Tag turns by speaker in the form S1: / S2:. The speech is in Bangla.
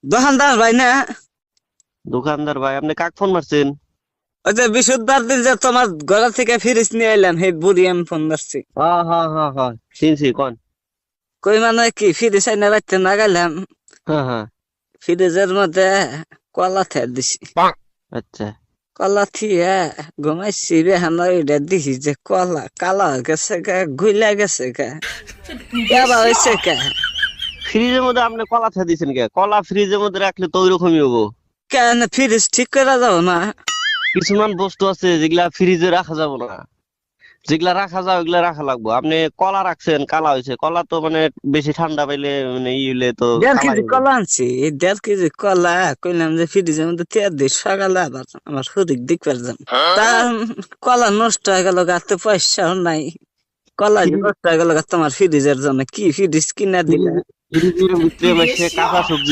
S1: দোকানদার ভাই না?
S2: দোকানদার ভাই, আপনি কাক ফোন মারছেন?
S1: ওই যে বিশুদ্ধবার দিন যে তোমার ঘর থেকে ফ্রিজ নিয়ে এলাম, সেই বুড়ি আমি ফোন ধরছি।
S2: হ্যাঁ হ্যাঁ হ্যাঁ হ্যাঁ, চিনছি, কোন?
S1: কই মানে কি ফ্রিজ আইনা রাখতে না গেলাম,
S2: হ্যাঁ হ্যাঁ।
S1: ফ্রিজের মধ্যে কলা থে দিছি।
S2: আচ্ছা।
S1: কলা থিয়া ঘুমাইছি রে, হানা ওইটা দিছি যে কলা কালা হয়ে গেছে গা, গুইলা গেছে গা, কেবা হয়েছে কা।
S2: ফ্রিজের মধ্যে আপনি কলা থা দিয়েছেন কে? কলা ফ্রিজের মধ্যে রাখলে তো ওইরকমই হবো।
S1: কেন ফ্রিজ ঠিক করে যাবো না?
S2: কিছুমান বস্তু আছে যেগুলা ফ্রিজে রাখা যাবে না, যেগুলা রাখা যায় ওগুলা রাখা লাগবো। আপনি কলা রাখছেন, কালা হয়েছে। কলা তো মানে বেশি ঠান্ডা পাইলে মানে ই হইলে তো
S1: 1.5 কেজি
S2: কালাই হবে।
S1: কলা আনছি, 1.5 কেজি কলা কইলাম যে ফ্রিজের মধ্যে তেয়ার দিই, সকালে আবার আমার শরীর দেখবার যাম। তা কলা নষ্ট হয়ে গেল, গাতে পয়সাও নাই। কলা যে নষ্ট হয়ে গেল তোমার ফ্রিজের জন্য, কি ফ্রিজ কিনা দিলা?
S2: ফ্রিজের ভিতরে মাসে কাঁচা সবজি